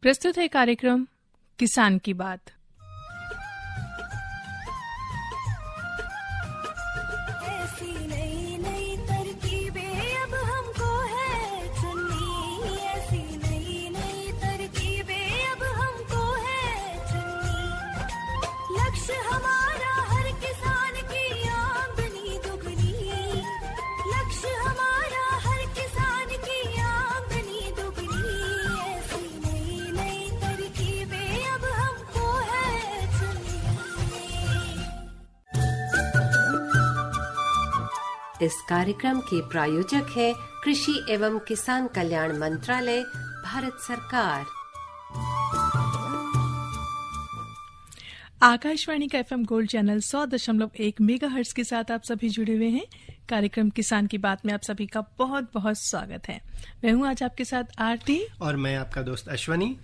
प्रस्तुत है कार्यक्रम किसान की बात। ऐसी नई नई तरकीबें अब हमको है चुननी, ऐसी नई नई तरकीबें अब हमको है चुननी। लक्ष्य हमारा हर किसान की आमदनी दुगनी, लक्ष्य हमारा हर किसान की आमदनी दुगनी। ऐसी नई नई तरकीबें अब हमको है चुननी। इस कार्यक्रम के प्रायोजक है कृषि एवं किसान कल्याण मंत्रालय, भारत सरकार। आकाशवाणी का FM गोल्ड चैनल 100.1 मेगाहर्ट्ज के साथ आप सभी जुड़े हुए हैं। कार्यक्रम किसान की बात में आप सभी का बहुत बहुत स्वागत है। मैं हूं आज आपके साथ आरती और मैं आपका दोस्त अश्वनी।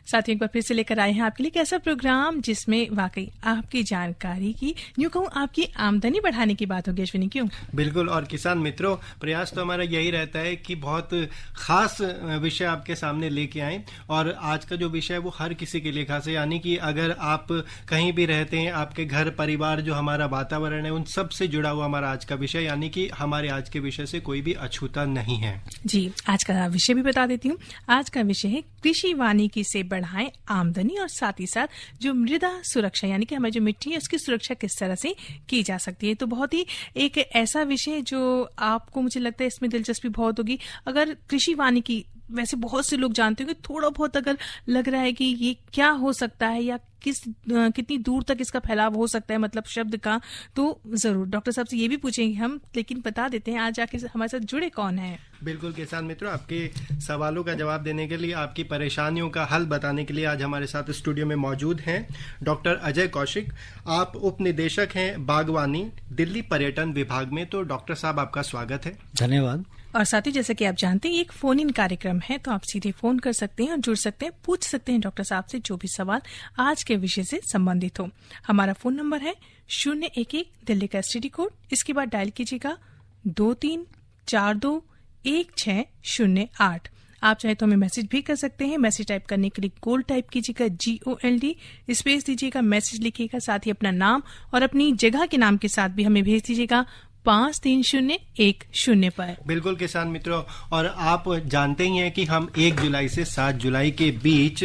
साथ ही एक बार फिर से लेकर आए हैं आपके लिए एक ऐसा प्रोग्राम जिसमें वाकई आपकी जानकारी की, यूं कहूं आपकी आमदनी बढ़ाने की बात होगी। अश्विनी, क्यों? बिल्कुल। और किसान मित्रों, प्रयास तो हमारा यही रहता है कि बहुत खास विषय आपके सामने लेके आएं। और आज का जो विषय है वो हर किसी के लिए खास है, यानी कि अगर आप कहीं भी रहते हैं, आपके घर परिवार जो हमारा वातावरण है उन सब से जुड़ा हुआ हमारा आज का विषय, यानी कि हमारे आज के विषय से कोई भी अछूता नहीं है। जी, आज का विषय भी बता देती हूँ। आज का विषय है कृषि वानिकी से बढ़ाएं आमदनी, और साथ ही साथ जो मृदा सुरक्षा यानी कि हमारी जो मिट्टी है उसकी सुरक्षा किस तरह से की जा सकती है। तो बहुत ही एक ऐसा विषय जो आपको, मुझे लगता है इसमें दिलचस्पी बहुत होगी। अगर कृषि वानिकी वैसे बहुत से लोग जानते होंगे, थोड़ा बहुत अगर लग रहा है कि ये क्या हो सकता है या कितनी दूर तक इसका फैलाव हो सकता है, मतलब शब्द का, तो जरूर डॉक्टर साहब से ये भी पूछेंगे हम। लेकिन बता देते हैं आज आके हमारे साथ जुड़े कौन है। बिल्कुल किसान मित्रों, आपके सवालों का जवाब देने के लिए, आपकी परेशानियों का हल बताने के लिए आज हमारे साथ स्टूडियो में मौजूद हैं डॉक्टर अजय कौशिक। आप उप निदेशक हैं बागवानी, दिल्ली पर्यटन विभाग में। तो डॉक्टर साहब, आपका स्वागत है। धन्यवाद। और साथ ही जैसे कि आप जानते हैं एक फोन इन कार्यक्रम है, तो आप सीधे फोन कर सकते हैं और जुड़ सकते हैं, पूछ सकते हैं डॉक्टर साहब से जो भी सवाल आज के विषय से संबंधित हो। हमारा फोन नंबर है 011 दिल्ली का STD कोड, इसके बाद डायल कीजिएगा 23421608। आप चाहे तो हमें मैसेज भी कर सकते हैं। मैसेज टाइप करने के लिए गोल्ड टाइप कीजिएगा, GOLD, स्पेस दीजिएगा, मैसेज लिखिएगा, साथ ही अपना नाम और अपनी जगह के नाम के साथ भी हमें भेज दीजिएगा 5301 पर। बिल्कुल किसान मित्रों, और आप जानते ही हैं कि हम 1 जुलाई से 7 जुलाई के बीच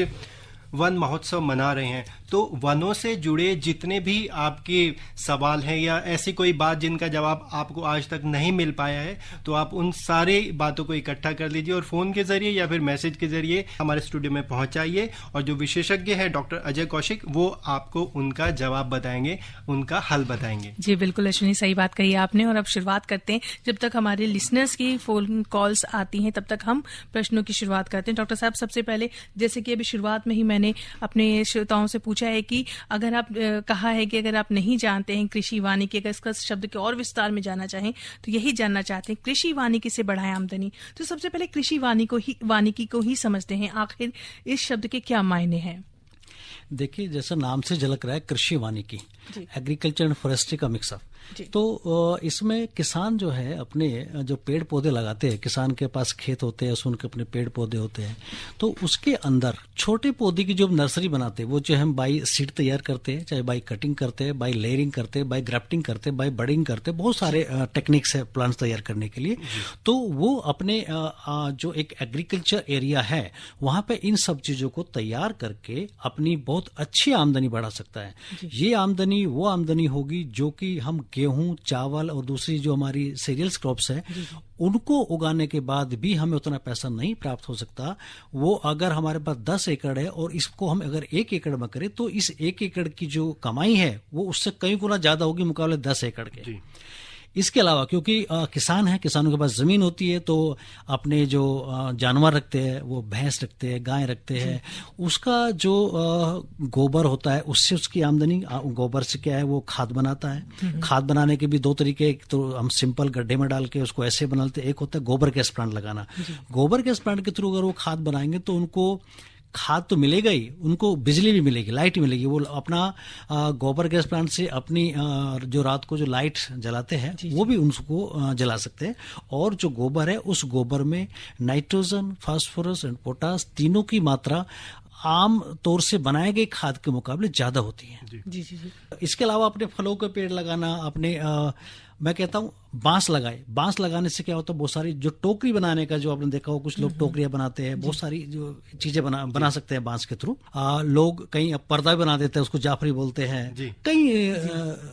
वन महोत्सव मना रहे हैं। तो वनों से जुड़े जितने भी आपके सवाल हैं या ऐसी कोई बात जिनका जवाब आपको आज तक नहीं मिल पाया है, तो आप उन सारे बातों को इकट्ठा कर लीजिए और फोन के जरिए या फिर मैसेज के जरिए हमारे स्टूडियो में पहुंचाइए। और जो विशेषज्ञ है डॉक्टर अजय कौशिक, वो आपको उनका जवाब बताएंगे, उनका हल बताएंगे। जी बिल्कुल अश्विनी, सही बात कही आपने। और अब शुरुआत करते हैं। जब तक हमारे लिसनर्स की फोन कॉल्स आती हैं तब तक हम प्रश्नों की शुरुआत करते हैं। डॉक्टर साहब, सबसे पहले जैसे कि अभी शुरुआत में ही मैंने अपने श्रोताओं से पूछा है कि अगर आप कहा है कि अगर आप नहीं जानते हैं कृषि वानिकी, अगर इसका शब्द के और विस्तार में जानना चाहें तो यही जानना चाहते हैं कृषि वानिकी से बढ़ाएं आमदनी। तो सबसे पहले कृषि वानिकी को ही समझते हैं, आखिर इस शब्द के क्या मायने हैं? देखिए, जैसा नाम से झलक रहा है कृषि वानिकी, एग्रीकल्चर एंड फॉरेस्ट्री का मिक्सअप। तो इसमें किसान जो है अपने जो पेड़ पौधे लगाते हैं, किसान के पास खेत होते हैं, उसमें उनके अपने पेड़ पौधे होते हैं, तो उसके अंदर छोटे पौधे की जो नर्सरी बनाते हैं, वो जो हम बाई सीड तैयार करते हैं, चाहे बाई कटिंग करते हैं, बाई लेयरिंग करते हैं, बाई ग्राफ्टिंग करते हैं, बाई बडिंग करते हैं, बहुत सारे टेक्निक्स है प्लांट्स तैयार करने के लिए। तो वो अपने जो एक एग्रीकल्चर एरिया है वहां पे इन सब चीजों को तैयार करके अपनी बहुत अच्छी आमदनी बढ़ा सकता है। ये आमदनी वो आमदनी होगी जो कि हम गेहूं, चावल और दूसरी जो हमारी सीरियल्स क्रॉप्स है उनको उगाने के बाद भी हमें उतना पैसा नहीं प्राप्त हो सकता। वो अगर हमारे पास 10 एकड़ है और इसको हम अगर 1 एकड़ में करें तो इस 1 एकड़ की जो कमाई है वो उससे कई गुना ज्यादा होगी मुकाबले 10 एकड़ के। इसके अलावा क्योंकि किसान है, किसानों के पास जमीन होती है, तो अपने जो जानवर रखते हैं, वो भैंस रखते हैं, गाय रखते हैं, उसका जो गोबर होता है उससे उसकी आमदनी, गोबर से क्या है वो खाद बनाता है। खाद बनाने के भी 2 तरीके, तो हम सिंपल गड्ढे में डाल के उसको ऐसे बनाते, एक होता है गोबर गैस प्लांट लगाना। गोबर गैस प्लांट के थ्रू अगर वो खाद बनाएंगे तो उनको खाद तो मिलेगा ही, उनको बिजली भी मिलेगी, लाइट मिलेगी। वो अपना गोबर गैस प्लांट से अपनी जो रात को जो लाइट जलाते हैं वो भी उनको जला सकते हैं। और जो गोबर है उस गोबर में नाइट्रोजन, फास्फोरस एंड पोटास तीनों की मात्रा आम तौर से बनाए गए खाद के मुकाबले ज्यादा होती है। जी जी जी। इसके अलावा अपने फलों के पेड़ लगाना, अपने मैं कहता हूँ बांस लगाए। बांस लगाने से क्या होता है, बहुत सारी जो टोकरी बनाने का जो आपने देखा हो, कुछ लोग टोकरियां बनाते हैं, बहुत सारी जो चीजें बना सकते हैं बांस के थ्रू। लोग कहीं पर्दा बना देते हैं, उसको जाफरी बोलते हैं, कई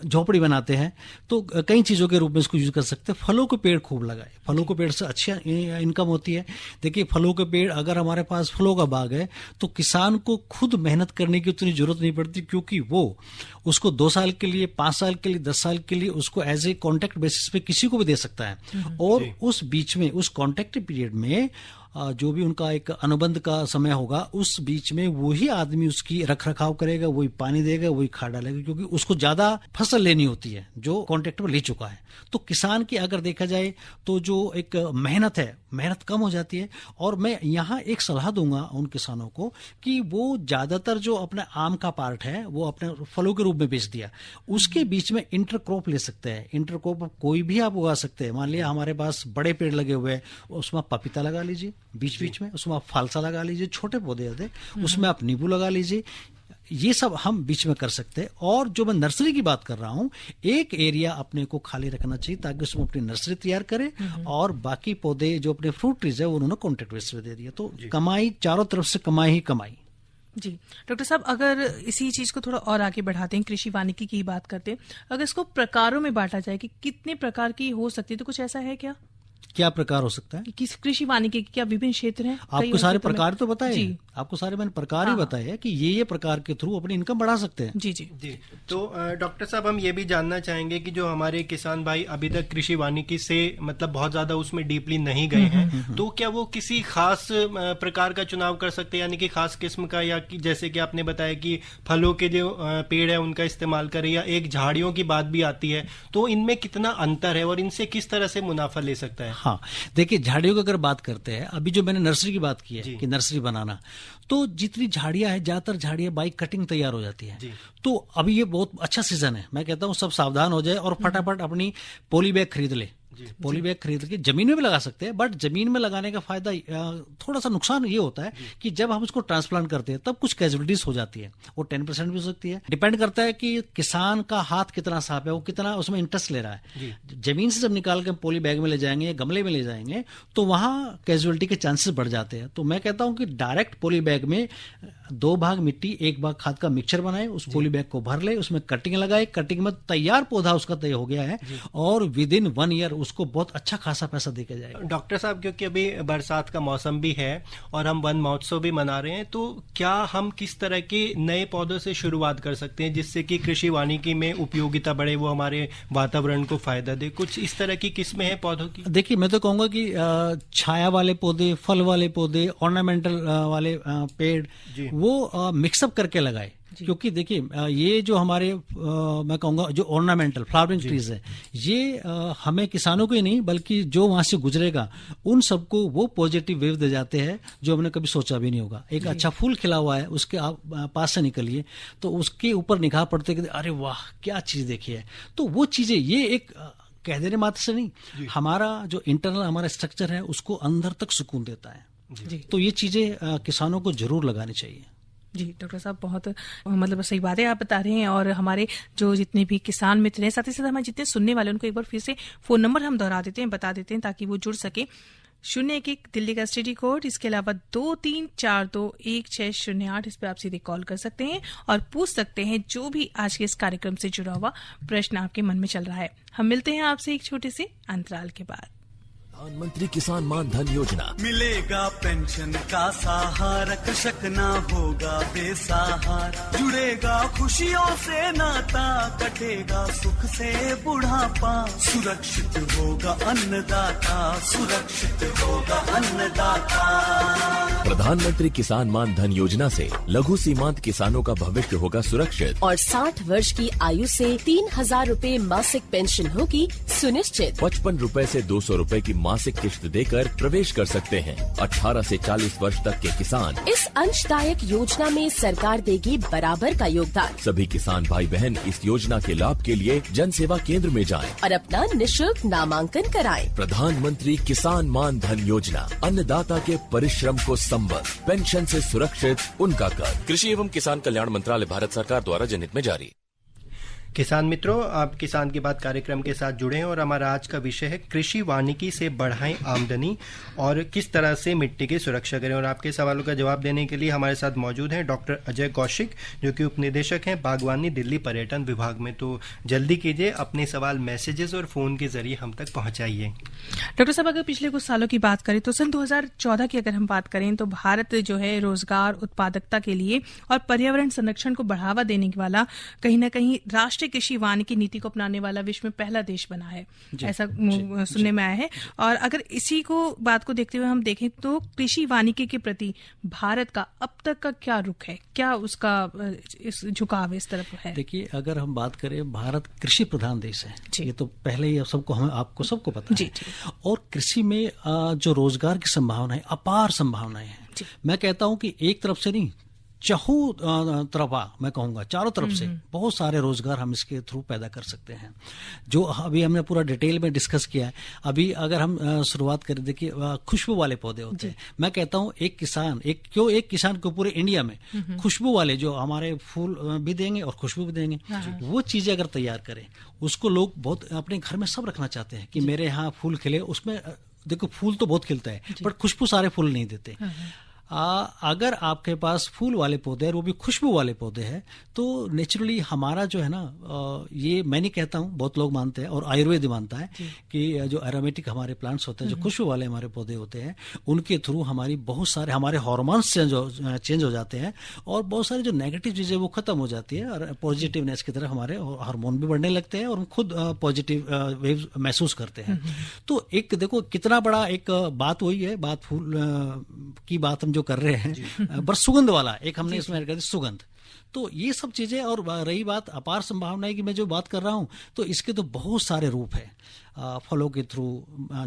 झोपड़ी बनाते हैं, तो कई चीजों के रूप में इसको यूज कर सकते हैं। फलों के पेड़ खूब लगाए, फलों के पेड़ से अच्छी इनकम होती है। देखिए फलों के पेड़, अगर हमारे पास फलों का बाग है तो किसान को खुद मेहनत करने की उतनी जरूरत नहीं पड़ती, क्योंकि वो उसको 2 साल के लिए, 5 साल के लिए, 10 साल के लिए उसको एज ए कॉन्ट्रैक्ट बेसिस पे किसी को भी दे सकता है। और उस बीच में, उस कॉन्ट्रैक्ट पीरियड में जो भी उनका एक अनुबंध का समय होगा, उस बीच में वही आदमी उसकी रख रखाव करेगा, वही पानी देगा, वही खाद डालेगा, क्योंकि उसको ज्यादा फसल लेनी होती है जो कॉन्ट्रैक्ट में ले चुका है। तो किसान की अगर देखा जाए तो जो एक मेहनत है, मेहनत कम हो जाती है। और मैं यहाँ एक सलाह दूंगा उन किसानों को कि वो ज्यादातर जो अपने आम का पार्ट है वो अपने फलों के रूप में बेच दिया, उसके बीच में इंटरक्रॉप ले सकते हैं। इंटरक्रॉप कोई भी आप उगा सकते हैं। मान लिया हमारे पास बड़े पेड़ लगे हुए हैं, उसमें पपीता लगा लीजिए बीच बीच में, उसमें आप फालसा लगा लीजिए, छोटे पौधे होते, उसमें आप नींबू लगा लीजिए। ये सब हम बीच में कर सकते हैं। और जो मैं नर्सरी की बात कर रहा हूं, एक एरिया अपने को खाली रखना चाहिए ताकि उसमें अपनी नर्सरी तैयार करें, और बाकी पौधे जो अपने फ्रूट ट्रीज है उन्होंने कॉन्ट्रैक्ट बेसिस पे दे दिया। तो कमाई, चारों तरफ से कमाई ही कमाई। जी डॉक्टर साहब, अगर इसी चीज को थोड़ा और आगे बढ़ाते हैं, कृषि वानिकी की बात करते हैं, अगर इसको प्रकारों में बांटा जाए कि कितने प्रकार की हो सकती है, तो कुछ ऐसा है क्या प्रकार हो सकता है? किस कृषि वानिकी के क्या विभिन्न क्षेत्र हैं? आपको सारे प्रकार तो बताए, आपको सारे मैंने प्रकार ही बताए हैं कि ये प्रकार के थ्रू अपनी इनकम बढ़ा सकते हैं। जी जी जी। तो डॉक्टर साहब, हम ये भी जानना चाहेंगे कि जो हमारे किसान भाई अभी तक कृषि वानिकी से मतलब बहुत ज्यादा उसमें डीपली नहीं गए हैं, तो क्या वो किसी खास प्रकार का चुनाव कर सकते हैं, यानी कि खास किस्म का, या कि जैसे कि आपने बताया कि फलों के जो पेड़ है उनका इस्तेमाल करें, या एक झाड़ियों की बात भी आती है, तो इनमें कितना अंतर है और इनसे किस तरह से मुनाफा ले सकता है? हाँ, देखिए झाड़ियों की अगर बात करते हैं, अभी जो मैंने नर्सरी की बात की है कि नर्सरी बनाना, तो जितनी झाड़ियां हैं, ज्यादातर झाड़ियां बाई कटिंग तैयार हो जाती है। तो अभी ये बहुत अच्छा सीजन है, मैं कहता हूँ सब सावधान हो जाए और फटाफट अपनी पॉली बैग खरीद ले। पॉली बैग खरीद के जमीन में भी लगा सकते हैं, बट जमीन में लगाने का फायदा, थोड़ा सा नुकसान ये होता है कि जब हम उसको ट्रांसप्लांट करते हैं तब कुछ कैजुअलिटीज हो जाती है, वो 10% भी हो सकती है। डिपेंड करता है कि किसान का हाथ कितना साफ है, वो कितना उसमें इंटरेस्ट ले रहा है। जमीन से जब निकाल के पॉली बैग में ले जाएंगे, गमले में ले जाएंगे, तो वहां कैजुअलिटी के चांसेस बढ़ जाते हैं। तो मैं कहता हूं कि डायरेक्ट पॉली बैग में 2 भाग मिट्टी 1 भाग खाद का मिक्सचर बनाए, उस पॉली बैग को भर ले, उसमें कटिंग लगाए, कटिंग में तैयार पौधा उसका तैयार हो गया है, और विद इन 1 ईयर उसको बहुत अच्छा खासा पैसा देके जाएगा। डॉक्टर साहब, क्योंकि अभी बरसात का मौसम भी है और हम वन महोत्सव भी मना रहे हैं, तो क्या हम किस तरह के नए पौधों से शुरुआत कर सकते हैं जिससे कि कृषि वानिकी में उपयोगिता बढ़े, वो हमारे वातावरण को फायदा दे? कुछ इस तरह की किस्में हैं पौधों की? देखिए, मैं तो कहूंगा कि छाया वाले पौधे, फल वाले पौधे, ऑर्नामेंटल वाले पेड़, वो मिक्सअप करके लगाए। क्योंकि देखिए ये जो हमारे मैं कहूंगा जो ऑर्नामेंटल फ्लावरिंग ट्रीज है, ये हमें किसानों को ही नहीं बल्कि जो वहां से गुजरेगा उन सबको वो पॉजिटिव वेव दे जाते हैं जो हमने कभी सोचा भी नहीं होगा। एक अच्छा फूल खिला हुआ है, उसके आप पास से निकलिए तो उसके ऊपर निगाह पड़ते कि अरे वाह क्या चीज देखी है। तो वो चीजें, ये एक कह देने मात्र से नहीं, हमारा जो इंटरनल हमारा स्ट्रक्चर है उसको अंदर तक सुकून देता है। तो ये चीजें किसानों को जरूर लगानी चाहिए। जी डॉक्टर साहब, बहुत मतलब सही बातें आप बता रहे हैं। और हमारे जो जितने भी किसान मित्र हैं, साथ ही साथ हमारे जितने सुनने वाले, उनको एक बार फिर से फोन नंबर हम दोहरा देते हैं, बता देते हैं ताकि वो जुड़ सके। 011 दिल्ली का स्टडी कोड, इसके अलावा 23421608, इस पर आप सीधे कॉल कर सकते हैं और पूछ सकते हैं जो भी आज के इस कार्यक्रम से जुड़ा हुआ प्रश्न आपके मन में चल रहा है। हम मिलते हैं आपसे एक छोटे से अंतराल के बाद। प्रधानमंत्री किसान मान धन योजना, मिलेगा पेंशन का सहारा, कृषक ना होगा बेसहारा, जुड़ेगा खुशियों से नाता, कटेगा सुख से बुढ़ापा, सुरक्षित होगा अन्नदाता, सुरक्षित होगा अन्नदाता। प्रधानमंत्री किसान मान धन योजना से लघु सीमांत किसानों का भविष्य होगा सुरक्षित और 60 वर्ष की आयु से 3000 रूपए मासिक पेंशन होगी सुनिश्चित। 55 रूपए से 200 रूपए की मासिक किश्त देकर प्रवेश कर सकते हैं। 18 से 40 वर्ष तक के किसान इस अंशदायक योजना में सरकार देगी बराबर का योगदान। सभी किसान भाई बहन इस योजना के लाभ के लिए जन सेवा केंद्र में जाएं। और अपना निशुल्क नामांकन कराएं। प्रधानमंत्री किसान मान धन योजना, अन्नदाता के परिश्रम को संबल, पेंशन से सुरक्षित उनका कर। कृषि एवं किसान कल्याण मंत्रालय, भारत सरकार द्वारा जनहित में जारी। किसान मित्रों, आप किसान की बात कार्यक्रम के साथ जुड़े हैं और हमारा आज का विषय है कृषि वानिकी से बढ़ाएं आमदनी और किस तरह से मिट्टी की सुरक्षा करें। और आपके सवालों का जवाब देने के लिए हमारे साथ मौजूद हैं डॉक्टर अजय कौशिक, जो कि उपनिदेशक हैं बागवानी, दिल्ली पर्यटन विभाग में। तो जल्दी कीजिए, अपने सवाल मैसेजेस और फोन के जरिए हम तक पहुंचाइए। डॉक्टर साहब, अगर पिछले कुछ सालों की बात करें तो सन 2014 की अगर हम बात करें तो भारत जो है रोजगार, उत्पादकता के लिए और पर्यावरण संरक्षण को बढ़ावा देने वाला कहीं न कहीं राष्ट्रीय कृषि वानिकी नीति को अपनाने वाला विश्व में पहला देश बना है, ऐसा सुनने में आया है। और अगर इसी को बात को देखते हुए हम देखें तो कृषि वानिकी के प्रति भारत का अब तक का क्या रुख है, क्या उसका इस झुकाव इस तरफ है? देखिए, अगर हम बात करें, भारत कृषि प्रधान देश है, ये तो पहले ही आपको सबको पता है। और कृषि में जो रोजगार की संभावनाएं, अपार संभावनाएं हैं। मैं कहता हूं कि एक तरफ से नहीं, तरफा मैं कहूंगा, चारों तरफ से बहुत सारे रोजगार हम इसके थ्रू पैदा कर सकते हैं, जो अभी हमने पूरा डिटेल में डिस्कस किया है। अभी अगर हम शुरुआत करें, देखिए खुशबू वाले पौधे होते हैं। मैं कहता हूं एक किसान को पूरे इंडिया में खुशबू वाले, जो हमारे फूल भी देंगे और खुशबू भी देंगे, वो चीजें अगर तैयार करें, उसको लोग बहुत अपने घर में सब रखना चाहते हैं कि मेरे यहाँ फूल खिले। उसमें देखो, फूल तो बहुत खिलता है बट खुशबू सारे फूल नहीं देते। अगर आपके पास फूल वाले पौधे हैं, वो भी खुशबू वाले पौधे हैं, तो नेचुरली हमारा जो है ना, ये मैं नहीं कहता हूँ, बहुत लोग मानते हैं और आयुर्वेद मानता है कि जो एरोमेटिक हमारे प्लांट्स होते हैं, जो खुशबू वाले हमारे पौधे होते हैं, उनके थ्रू हमारी बहुत सारे हमारे हार्मोन्स चेंज हो जाते हैं और बहुत सारी जो नेगेटिव चीजें वो खत्म हो जाती है और पॉजिटिवनेस की तरफ हमारे हार्मोन भी बढ़ने लगते हैं और हम खुद पॉजिटिव वेव महसूस करते हैं। तो एक देखो कितना बड़ा एक बात वही है, बात फूल की बात हम कर रहे हैं, पर सुगंध वाला एक हमने इसमें ऐड कर दी, सुगंध। तो ये सब चीजें, और रही बात अपार संभावनाएं की मैं जो बात कर रहा हूं, तो इसके तो बहुत सारे रूप हैं। फलों के थ्रू,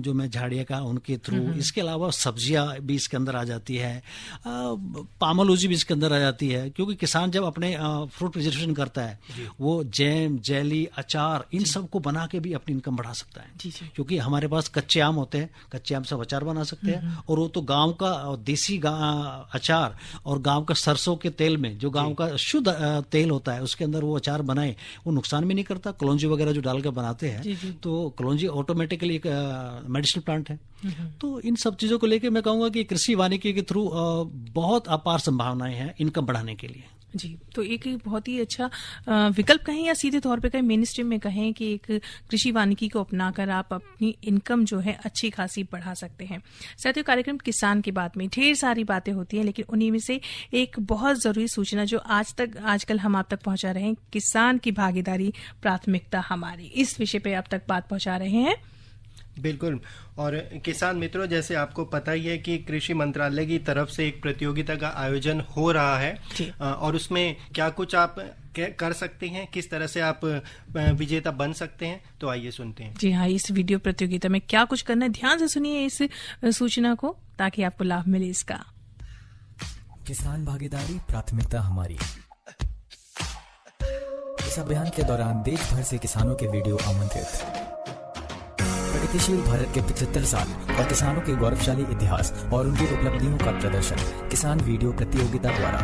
जो मैं झाड़ियाँ का उनके थ्रू, इसके अलावा सब्जियां भी इसके अंदर आ जाती है, पामोलॉजी भी इसके अंदर आ जाती है, क्योंकि किसान जब अपने फ्रूट प्रिजर्वेशन करता है, वो जैम, जेली, अचार, इन सब को बना के भी अपनी इनकम बढ़ा सकता है। क्योंकि हमारे पास कच्चे आम होते हैं, कच्चे आम से अचार बना सकते हैं, और वो तो गाँव का देसी अचार और गाँव का सरसों के तेल में, जो गाँव का शुद्ध तेल होता है, उसके अंदर वो अचार बनाए, वो नुकसान भी नहीं करता। कलौंजी वगैरह जो डाल कर बनाते हैं, तो कलौंजी ऑटोमेटिकली एक मेडिसिनल प्लांट है। तो इन सब चीजों को लेकर मैं कहूंगा कि कृषि वानिकी के थ्रू बहुत अपार संभावनाएं हैं इनकम बढ़ाने के लिए। जी, तो एक बहुत ही अच्छा विकल्प कहें या सीधे तौर पे कहें, मेन स्ट्रीम में कहें कि एक कृषि वानिकी को अपनाकर आप अपनी इनकम जो है अच्छी खासी बढ़ा सकते हैं। साथियों, कार्यक्रम किसान की बात में ढेर सारी बातें होती हैं, लेकिन उन्हीं में से एक बहुत जरूरी सूचना जो आजकल हम आप तक पहुंचा रहे हैं, किसान की भागीदारी प्राथमिकता हमारी, इस विषय पे आप तक बात पहुंचा रहे हैं। बिल्कुल। और किसान मित्रों, जैसे आपको पता ही है कि कृषि मंत्रालय की तरफ से एक प्रतियोगिता का आयोजन हो रहा है, और उसमें क्या कुछ आप कर सकते हैं, किस तरह से आप विजेता बन सकते हैं, तो आइए सुनते हैं। जी हाँ, इस वीडियो प्रतियोगिता में क्या कुछ करना है, ध्यान से सुनिए इस सूचना को, ताकि आपको लाभ मिले इसका। किसान भागीदारी प्राथमिकता हमारी। इस अभियान के दौरान देश भर से किसानों के वीडियो आमंत्रित। प्रगतिशील भारत के 75 साल और किसानों के गौरवशाली इतिहास और उनकी उपलब्धियों का प्रदर्शन किसान वीडियो प्रतियोगिता द्वारा।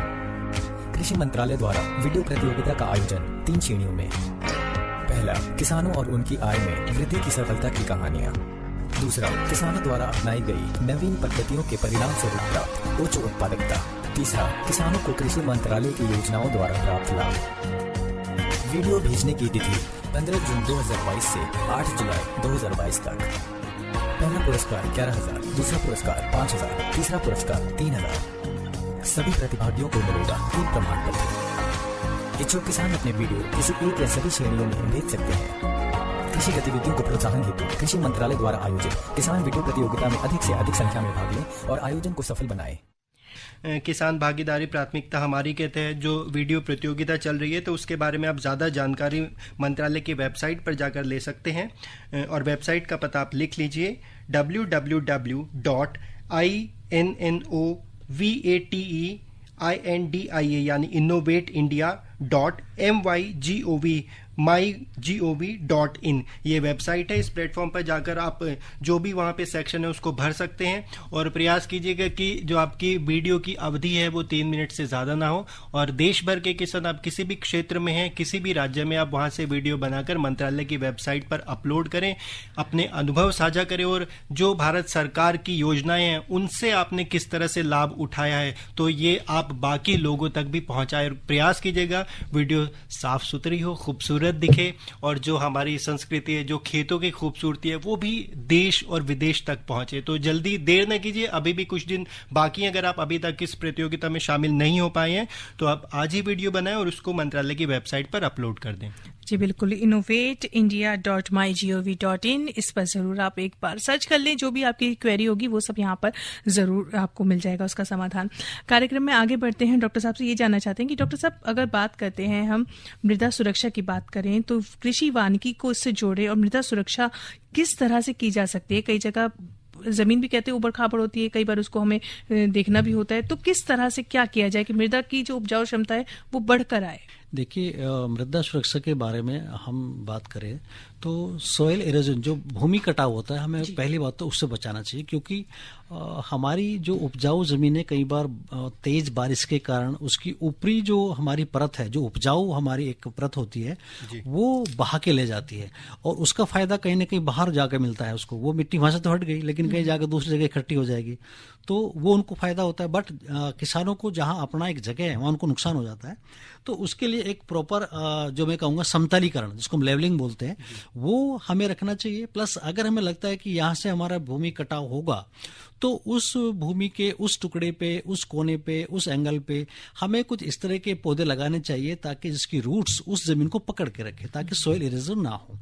कृषि मंत्रालय द्वारा वीडियो प्रतियोगिता का आयोजन 3 श्रेणियों में। पहला, किसानों और उनकी आय में वृद्धि की सफलता की कहानियाँ। दूसरा, किसानों द्वारा अपनाई गई नवीन पद्धतियों के परिणाम स्वरूप प्राप्त उच्च उत्पादकता। तीसरा, किसानों को कृषि मंत्रालय की योजनाओं द्वारा प्राप्त लाभ। वीडियो भेजने की तिथि 15 जून 2022 से 8 जुलाई 2022 तक। पहला पुरस्कार 11,000, दूसरा पुरस्कार 5,000, तीसरा पुरस्कार 3,000। सभी प्रतिभागियों को मिलेगा 3 प्रमाण पत्र। इच्छुक किसान अपने वीडियो किसी एक या सभी श्रेणियों में भेज सकते हैं। कृषि गतिविधियों को प्रोत्साहन हेतु कृषि मंत्रालय द्वारा आयोजित किसान वीडियो प्रतियोगिता में अधिक से अधिक संख्या में भाग लें और आयोजन को सफल बनाएं। किसान भागीदारी प्राथमिकता हमारी के तहत जो वीडियो प्रतियोगिता चल रही है, तो उसके बारे में आप ज़्यादा जानकारी मंत्रालय की वेबसाइट पर जाकर ले सकते हैं, और वेबसाइट का पता आप लिख लीजिए www.innovateIndia यानी innovateindia.gov.in www.mygov.in ये वेबसाइट है। इस प्लेटफॉर्म पर जाकर आप जो भी वहां पे सेक्शन है उसको भर सकते हैं और प्रयास कीजिएगा कि जो आपकी वीडियो की अवधि है वो 3 मिनट से ज्यादा ना हो। और देश भर के किसान आप किसी भी क्षेत्र में हैं, किसी भी राज्य में, आप वहां से वीडियो बनाकर मंत्रालय की वेबसाइट पर अपलोड करें, अपने अनुभव साझा करें और जो भारत सरकार की योजनाएं हैं उनसे आपने किस तरह से लाभ उठाया है तो ये आप बाकी लोगों तक भी पहुंचाए। प्रयास कीजिएगा वीडियो साफ सुथरी हो, खूबसूरत दिखे और जो हमारी संस्कृति है, जो खेतों की खूबसूरती है वो भी देश और विदेश तक पहुंचे। तो जल्दी देर न कीजिए, अभी भी कुछ दिन बाकी हैं। अगर आप अभी तक इस प्रतियोगिता में शामिल नहीं हो पाए हैं तो आप आज ही वीडियो बनाएं और उसको मंत्रालय की वेबसाइट पर अपलोड कर दें। जी बिल्कुल, innovateindia.mygov.in इस पर जरूर आप एक बार सर्च कर लें। जो भी आपकी क्वेरी होगी वो सब यहाँ पर जरूर आपको मिल जाएगा उसका समाधान। कार्यक्रम में आगे बढ़ते हैं। डॉक्टर साहब से ये जानना चाहते हैं कि डॉक्टर साहब अगर बात करते हैं हम मृदा सुरक्षा की बात करें तो कृषि वानिकी को इससे जोड़े और मृदा सुरक्षा किस तरह से की जा सकती है। कई जगह जमीन भी कहते हैं ऊबड़ खाबड़ होती है, कई बार उसको हमें देखना भी होता है। तो किस तरह से क्या किया जाए कि मृदा की जो उपजाऊ क्षमता है वो बढ़कर आए। देखिए, मृदा सुरक्षा के बारे में हम बात करें तो सॉइल इरोजन जो भूमि कटाव होता है हमें पहली बात तो उससे बचाना चाहिए, क्योंकि हमारी जो उपजाऊ जमीनें कई बार तेज बारिश के कारण उसकी ऊपरी जो हमारी परत है, जो उपजाऊ हमारी एक परत होती है वो बहा के ले जाती है और उसका फायदा कहीं ना कहीं बाहर जाकर मिलता है उसको। वो मिट्टी वहां से तो हट गई लेकिन कहीं जाकर दूसरी जगह इकट्ठी हो जाएगी तो वो उनको फायदा होता है। बट किसानों को जहां अपना एक जगह है वहां उनको नुकसान हो जाता है। तो उसके लिए एक प्रॉपर जो मैं कहूँगा समतलीकरण, जिसको हम लेवलिंग बोलते हैं, वो हमें रखना चाहिए। प्लस अगर हमें लगता है कि यहाँ से हमारा भूमि कटाव होगा तो उस भूमि के उस टुकड़े पे, उस कोने पे, उस एंगल पे हमें कुछ इस तरह के पौधे लगाने चाहिए ताकि जिसकी रूट्स उस जमीन को पकड़ के रखे, ताकि सॉइल इरोजन ना हो।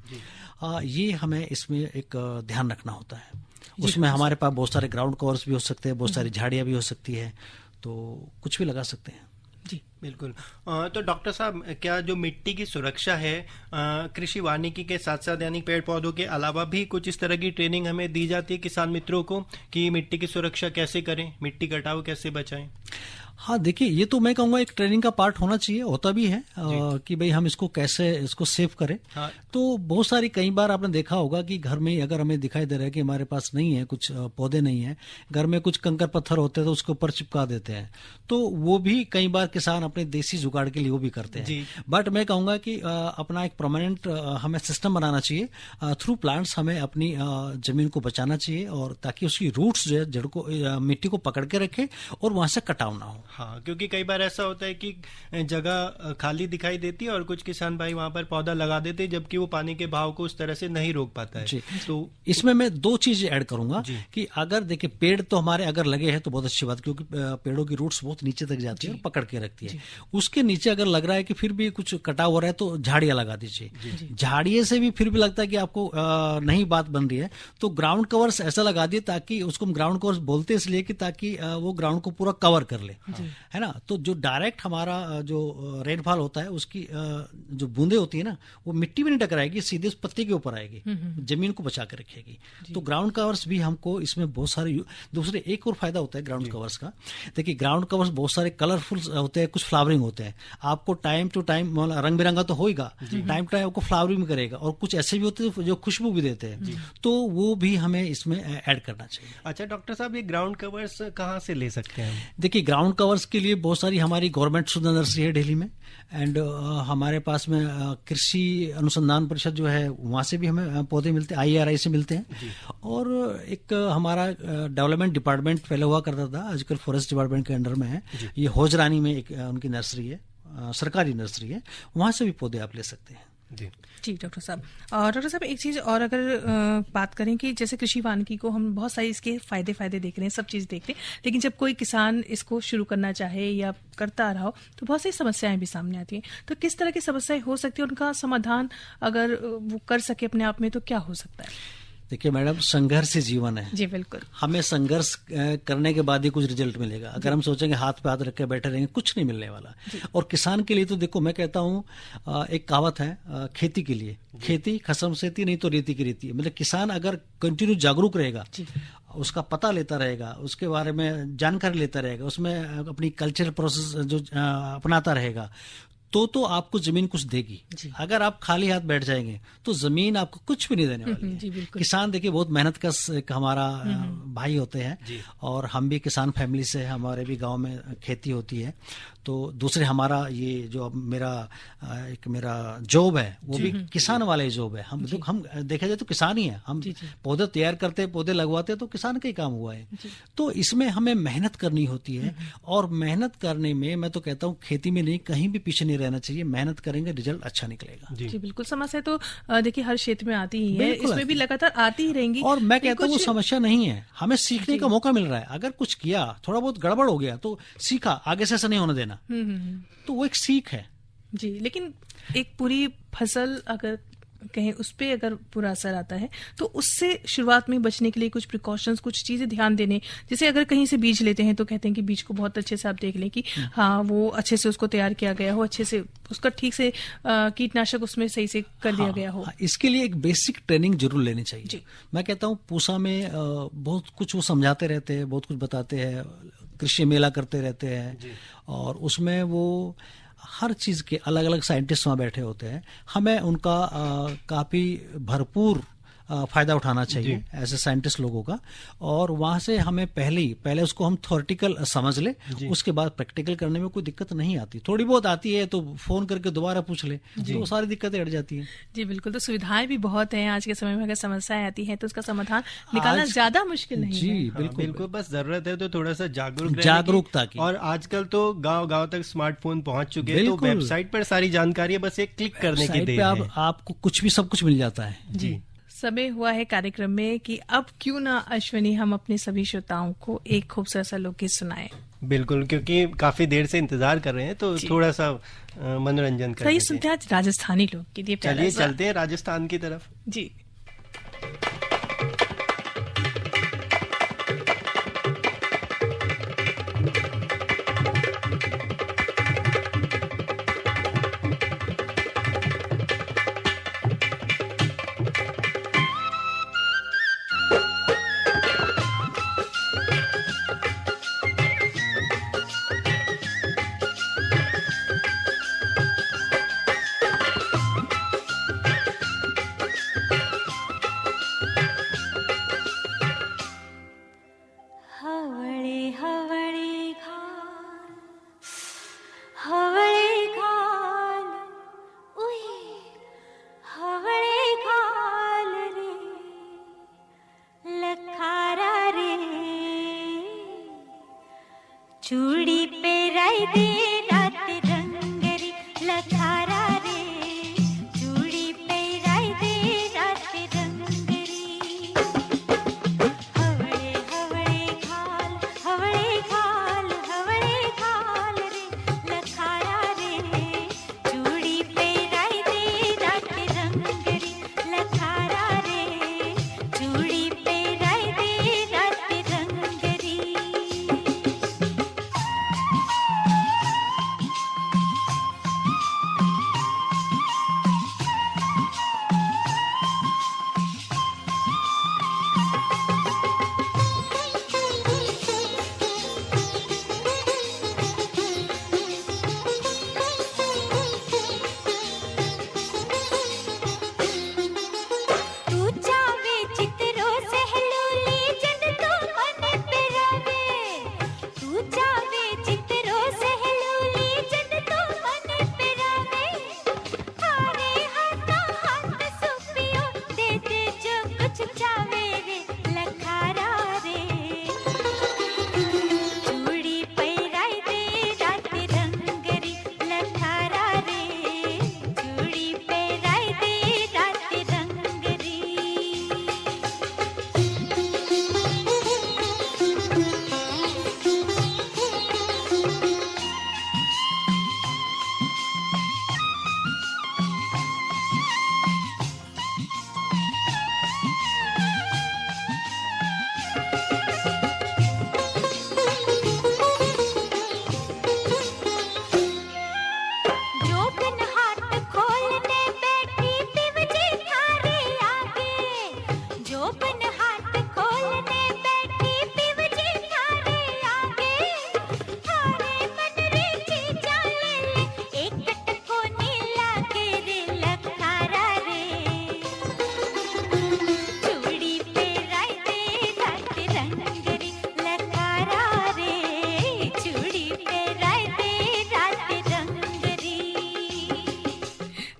ये हमें इसमें एक ध्यान रखना होता है। उसमें हमारे पास बहुत सारे ग्राउंड कवर्स भी हो सकते हैं, बहुत सारी झाड़ियाँ भी हो सकती है, तो कुछ भी लगा सकते हैं। जी बिल्कुल। तो डॉक्टर साहब, क्या जो मिट्टी की सुरक्षा है कृषि वानिकी के साथ साथ यानी पेड़ पौधों के अलावा भी कुछ इस तरह की ट्रेनिंग हमें दी जाती है किसान मित्रों को कि मिट्टी की सुरक्षा कैसे करें, मिट्टी कटाव कैसे बचाएं? हाँ, देखिए, ये तो मैं कहूँगा एक ट्रेनिंग का पार्ट होना चाहिए, होता भी है कि भाई हम इसको कैसे इसको सेव करें। हाँ। तो बहुत सारी कई बार आपने देखा होगा कि घर में अगर हमें दिखाई दे रहा है कि हमारे पास नहीं है, कुछ पौधे नहीं है, घर में कुछ कंकर पत्थर होते हैं तो उसके ऊपर चिपका देते हैं। तो वो भी कई बार किसान अपने देसी जुगाड़ के लिए वो भी करते हैं। बट मैं कहूँगा कि अपना एक परमानेंट हमें सिस्टम बनाना चाहिए। थ्रू प्लांट्स हमें अपनी जमीन को बचाना चाहिए और ताकि उसकी रूट्स जो है जड़ को, मिट्टी को पकड़ के रखे और वहां से कटाव ना हो। हाँ, क्योंकि कई बार ऐसा होता है कि जगह खाली दिखाई देती है और कुछ किसान भाई वहां पर पौधा लगा देते हैं जबकि वो पानी के बहाव को उस तरह से नहीं रोक पाता है। तो इसमें मैं 2 चीजें ऐड करूंगा कि अगर देखिए पेड़ तो हमारे अगर लगे हैं तो बहुत अच्छी बात, क्योंकि पेड़ों की रूट्स बहुत नीचे तक जाती है और पकड़ के रखती है। उसके नीचे अगर लग रहा है कि फिर भी कुछ कटाव हो रहा है तो झाड़ियां लगा दीजिए। झाड़िये से भी फिर भी लगता है कि आपको नहीं बात बन रही है तो ग्राउंड कवर्स ऐसा लगा दिए, ताकि उसको हम ग्राउंड कवर्स बोलते हैं इसलिए कि ताकि वो ग्राउंड को पूरा कवर कर ले, है ना। तो जो डायरेक्ट हमारा जो रेनफॉल होता है उसकी जो बूंदे होती है ना वो मिट्टी में नहीं टकराएगी, सीधे उस पत्ते के ऊपर आएगी, जमीन को बचा के रखेगी। तो ग्राउंड कवर्स भी हमको इसमें बहुत सारे दूसरे एक और फायदा होता है ग्राउंड कवर्स का। देखिए, ग्राउंड कवर्स बहुत सारे कलरफुल होते हैं, कुछ फ्लावरिंग होते हैं। आपको टाइम टू टाइम रंग बिरंगा तो होगा, टाइम टू टाइम आपको फ्लावरिंग करेगा, और कुछ ऐसे भी होते हैं जो खुशबू भी देते हैं, तो वो भी हमें इसमें ऐड करना चाहिए। अच्छा डॉक्टर साहब, ये ग्राउंड कवर्स कहाँ से ले सकते हैं? देखिए, ग्राउंड कवर्स के लिए बहुत सारी हमारी गवर्नमेंट सुधा नर्सरी है दिल्ली में, एंड हमारे पास में कृषि अनुसंधान परिषद जो है वहाँ से भी हमें पौधे मिलते हैं, IRI से मिलते हैं। और एक हमारा डेवलपमेंट डिपार्टमेंट पहले हुआ करता था, आजकल फॉरेस्ट डिपार्टमेंट के अंडर में है। ये होजरानी में एक उनकी नर्सरी है, सरकारी नर्सरी है, वहाँ से भी पौधे आप ले सकते हैं। जी डॉक्टर साहब। और डॉक्टर साहब, एक चीज़ और अगर बात करें कि जैसे कृषि वानिकी को हम बहुत सारी इसके फायदे देख रहे हैं, सब चीज़ देख रहे हैं, लेकिन जब कोई किसान इसको शुरू करना चाहे या करता रहा हो तो बहुत सारी समस्याएं भी सामने आती हैं। तो किस तरह की समस्याएं हो सकती है, उनका समाधान अगर वो कर सके अपने आप में तो क्या हो सकता है? देखिए मैडम, संघर्ष ही जीवन है। जी बिल्कुल। हमें संघर्ष करने के बाद ही कुछ रिजल्ट मिलेगा। अगर हम सोचेंगे हाथ पे हाथ रख के बैठे रहेंगे, कुछ नहीं मिलने वाला। और किसान के लिए तो देखो, मैं कहता हूँ एक कहावत है खेती के लिए, खेती खसम सेती नहीं तो रेती की रेती। मतलब किसान अगर कंटिन्यू जागरूक रहेगा, उसका पता लेता रहेगा, उसके बारे में जानकारी लेता रहेगा, उसमें अपनी कल्चरल प्रोसेस जो अपनाता रहेगा, तो आपको जमीन कुछ देगी। अगर आप खाली हाथ बैठ जाएंगे तो जमीन आपको कुछ भी नहीं देने वाली है। जी बिल्कुल। किसान देखिए बहुत मेहनत का एक हमारा भाई होते हैं, और हम भी किसान फैमिली से, हमारे भी गांव में खेती होती है। तो दूसरे हमारा ये जो अब मेरा जॉब है वो भी किसान वाला ही जॉब है। हम देखा जाए तो किसान ही है। हम पौधे तैयार करते हैं, पौधे लगवाते हैं, तो किसान का ही काम हुआ है। तो इसमें हमें मेहनत करनी होती है, और मेहनत करने में मैं तो कहता हूँ खेती में नहीं, कहीं भी पीछे नहीं रहना चाहिए। मेहनत करेंगे रिजल्ट अच्छा निकलेगा। जी बिल्कुल। समस्या तो देखिए हर क्षेत्र में आती ही है, इसमें भी लगातार आती ही रहेंगी। और मैं कहता हूँ वो समस्या नहीं है, हमें सीखने का मौका मिल रहा है। अगर कुछ किया, थोड़ा बहुत गड़बड़ हो गया तो सीखा, आगे से ऐसा नहीं होने देना, तो वो एक सीख है। जी, लेकिन एक पूरी फसल अगर कहें उस पे अगर पूरा असर आता है तो उससे शुरुआत में बचने के लिए कुछ प्रिकॉशंस, कुछ चीजें ध्यान देने, जैसे अगर कहीं से बीज लेते हैं तो कहते हैं कि बीज को बहुत अच्छे से आप देख लें कि हाँ वो अच्छे से उसको तैयार किया गया हो, अच्छे से उसका ठीक से कीटनाशक उसमें सही से कर दिया गया हो। इसके लिए एक बेसिक ट्रेनिंग जरूर लेनी चाहिए। मैं कहता हूँ पूसा में बहुत कुछ वो समझाते रहते हैं, बहुत कुछ बताते हैं, कृषि मेला करते रहते हैं, और उसमें वो हर चीज के अलग अलग साइंटिस्ट वहां बैठे होते हैं। हमें उनका काफी भरपूर फायदा उठाना चाहिए ऐसे साइंटिस्ट लोगों का, और वहां से हमें पहले उसको हम थ्योरेटिकल समझ ले, उसके बाद प्रैक्टिकल करने में कोई दिक्कत नहीं आती। थोड़ी बहुत आती है तो फोन करके दोबारा पूछ ले, तो सारी दिक्कतें हट जाती हैं। जी बिल्कुल। तो सुविधाएं भी बहुत हैं आज के समय में, अगर समस्याएं आती है तो उसका समाधान निकालना ज्यादा मुश्किल नहीं है। जी बिल्कुल, बस जरूरत है तो थोड़ा सा जागरूकता की। और आजकल तो गांव तक स्मार्टफोन पहुंच चुके हैं, तो वेबसाइट पर सारी जानकारी बस एक क्लिक करने की देर है। आपको कुछ भी सब कुछ मिल जाता है। जी। समय हुआ है कार्यक्रम में कि अब क्यों ना अश्विनी हम अपने सभी श्रोताओं को एक खूबसूरत सा लोकगीत सुनाएं। बिल्कुल, क्योंकि काफी देर से इंतजार कर रहे हैं, तो थोड़ा सा मनोरंजन करें। सही सुनते हैं आज राजस्थानी लोकगीत। चलिए चलते हैं राजस्थान की तरफ। जी। चूड़ी पे राई दे रात रंगरी लखारा रे, चूड़ी पे राई दे रात रंगरी। हवड़े हवड़े खाल हवड़े खाल हवड़े खाल रे लखारा रे, चूड़ी पे राई दे रात रंगरी लखारा रे, चूड़ी पे राई दे रात रंगरी।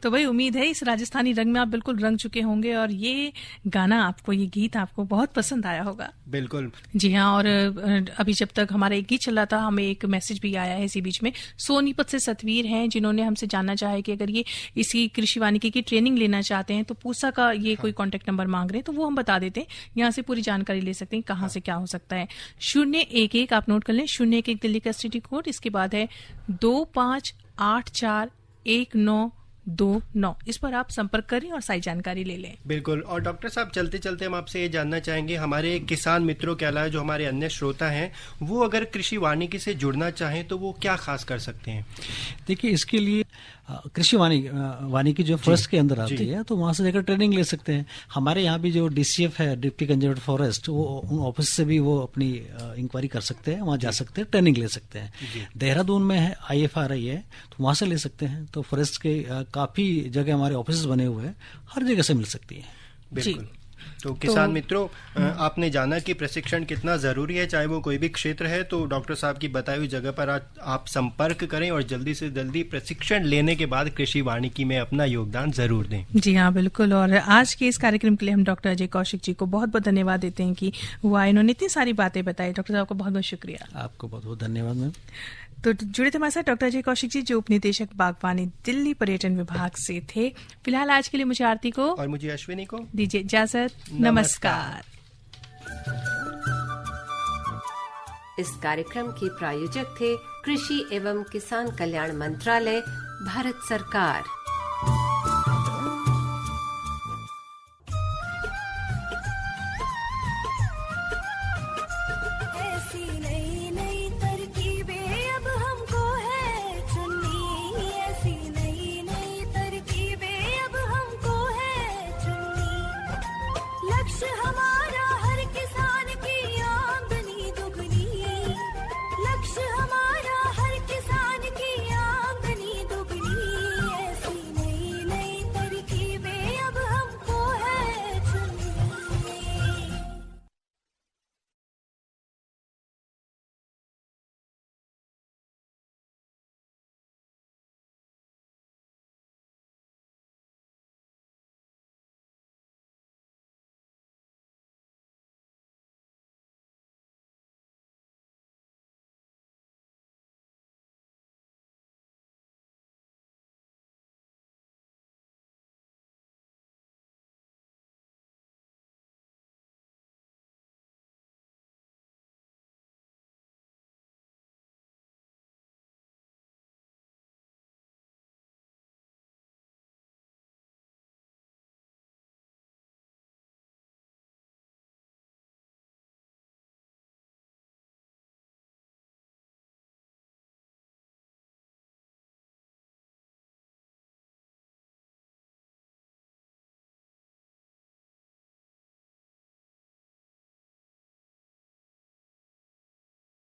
तो भाई उम्मीद है इस राजस्थानी रंग में आप बिल्कुल रंग चुके होंगे और ये गाना आपको, ये गीत आपको बहुत पसंद आया होगा। बिल्कुल जी हाँ। और अभी जब तक हमारा एक गीत चल रहा था, हमें एक मैसेज भी आया है इसी बीच में। सोनीपत से सतवीर हैं जिन्होंने हमसे जानना चाहा है कि अगर ये इसी कृषि वानिकी की ट्रेनिंग लेना चाहते हैं तो पूसा का ये कोई कांटेक्ट नंबर मांग रहे हैं, तो वो हम बता देते हैं। यहाँ से पूरी जानकारी ले सकते हैं कहाँ से क्या हो सकता है। 011 आप नोट कर लें, 011 दिल्ली का STD कोड, इसके बाद है 25841929। इस पर आप संपर्क करें और सारी जानकारी ले लें। बिल्कुल। और डॉक्टर साहब चलते चलते हम आपसे ये जानना चाहेंगे, हमारे किसान मित्रों के अलावा जो हमारे अन्य श्रोता हैं वो अगर कृषि वानिकी से जुड़ना चाहें तो वो क्या खास कर सकते हैं? देखिए, इसके लिए कृषि वानिकी जो फॉरेस्ट के अंदर आती है तो वहां से जाकर ट्रेनिंग ले सकते हैं। हमारे यहाँ भी जो DCF है, डिप्टी कंजर्वेटर फॉरेस्ट, वो उन ऑफिस से भी वो अपनी इंक्वायरी कर सकते हैं, वहां जा सकते हैं, ट्रेनिंग ले सकते हैं। देहरादून में है IFRI है, तो वहां से ले सकते हैं। तो फॉरेस्ट के काफी जगह हमारे ऑफिस बने हुए हैं, हर जगह से मिल सकती है। बिल्कुल। तो किसान मित्रों, आपने जाना कि प्रशिक्षण कितना जरूरी है, चाहे वो कोई भी क्षेत्र है, तो डॉक्टर साहब की बताई हुई जगह पर आप संपर्क करें और जल्दी से जल्दी प्रशिक्षण लेने के बाद कृषि वानिकी में अपना योगदान जरूर दें। जी हाँ, बिल्कुल। और आज के इस कार्यक्रम के लिए हम डॉक्टर अजय कौशिक जी को बहुत बहुत धन्यवाद देते हैं कि वो इन्होंने इतनी सारी बातें बताई। डॉक्टर साहब को बहुत बहुत शुक्रिया। आपको बहुत बहुत धन्यवाद मैम। तो जुड़े थे हमारे साथ डॉक्टर अजय कौशिक जी, जो उपनिदेशक बागवानी दिल्ली पर्यटन विभाग से थे। फिलहाल आज के लिए मुझे आरती को और मुझे अश्विनी को दीजिए इजाजत। नमस्कार। इस कार्यक्रम के प्रायोजक थे कृषि एवं किसान कल्याण मंत्रालय, भारत सरकार।